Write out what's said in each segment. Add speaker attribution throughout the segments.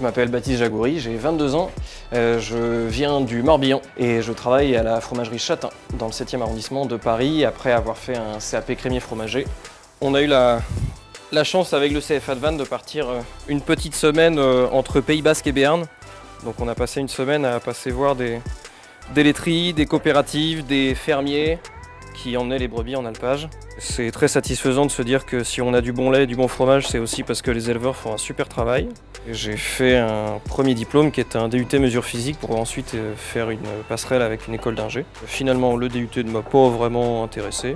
Speaker 1: Je m'appelle Baptiste Jagouri, j'ai 22 ans, je viens du Morbihan et je travaille à la fromagerie Châtain dans le 7e arrondissement de Paris après avoir fait un CAP crémier fromager. On a eu la chance avec le CFA de Vannes de partir une petite semaine entre Pays Basque et Béarn. Donc on a passé une semaine à passer voir des laiteries, des coopératives, des fermiers qui emmenaient les brebis en alpage. C'est très satisfaisant de se dire que si on a du bon lait et du bon fromage, c'est aussi parce que les éleveurs font un super travail. J'ai fait un premier diplôme qui est un DUT mesure physique pour ensuite faire une passerelle avec une école d'ingé. Finalement, le DUT ne m'a pas vraiment intéressé.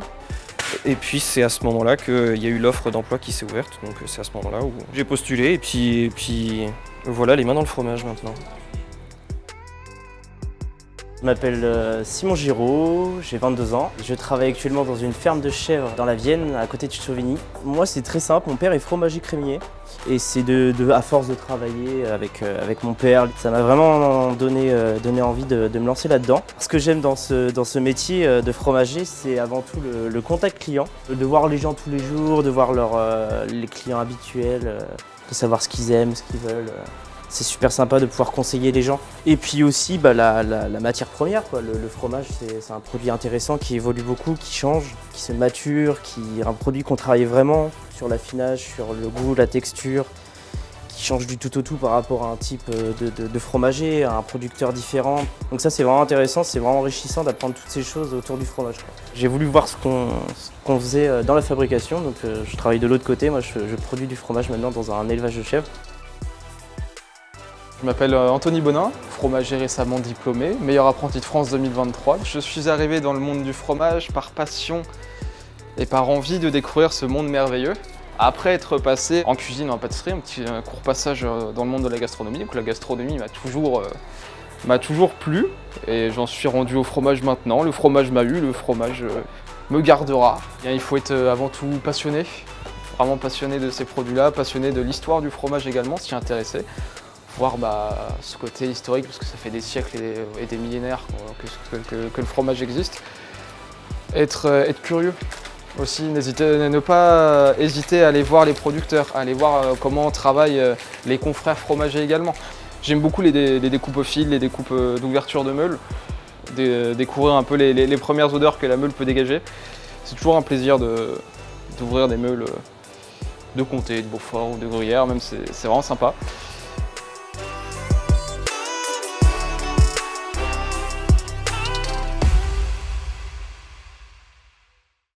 Speaker 1: Et puis c'est à ce moment-là qu'il y a eu l'offre d'emploi qui s'est ouverte. Donc c'est à ce moment-là où j'ai postulé et puis voilà, les mains dans le fromage maintenant.
Speaker 2: Je m'appelle Simon Giraud, j'ai 22 ans. Je travaille actuellement dans une ferme de chèvres dans la Vienne, à côté de Chauvigny. Moi, c'est très simple, mon père est fromager crémier. Et c'est à force de travailler avec mon père, ça m'a vraiment donné envie de me lancer là-dedans. Ce que j'aime dans ce métier de fromager, c'est avant tout le contact client. De voir les gens tous les jours, de voir les clients habituels, de savoir ce qu'ils aiment, ce qu'ils veulent. C'est super sympa de pouvoir conseiller les gens. Et puis aussi la matière première, quoi. Le fromage, c'est un produit intéressant qui évolue beaucoup, qui change, qui se mature, qui est un produit qu'on travaille vraiment sur l'affinage, sur le goût, la texture, qui change du tout au tout par rapport à un type de fromager, à un producteur différent. Donc ça, c'est vraiment intéressant, c'est vraiment enrichissant d'apprendre toutes ces choses autour du fromage, quoi. J'ai voulu voir ce qu'on faisait dans la fabrication, donc je travaille de l'autre côté. Moi, je produis du fromage maintenant dans un élevage de chèvres.
Speaker 3: Je m'appelle Anthony Bonin, fromager récemment diplômé, meilleur apprenti de France 2023. Je suis arrivé dans le monde du fromage par passion et par envie de découvrir ce monde merveilleux. Après être passé en cuisine, en pâtisserie, un petit court passage dans le monde de la gastronomie. Donc la gastronomie m'a toujours plu et j'en suis rendu au fromage maintenant. Le fromage m'a eu, le fromage me gardera. Il faut être avant tout passionné, vraiment passionné de ces produits-là, passionné de l'histoire du fromage également, s'y intéresser. Voir ce côté historique, parce que ça fait des siècles et des millénaires que le fromage existe. Être curieux aussi, ne pas hésiter à aller voir les producteurs, à aller voir comment travaillent les confrères fromagers également. J'aime beaucoup les découpes au fil, les découpes d'ouverture de meule, découvrir un peu les premières odeurs que la meule peut dégager. C'est toujours un plaisir d'ouvrir des meules de comté, de Beaufort ou de Gruyère, même c'est vraiment sympa.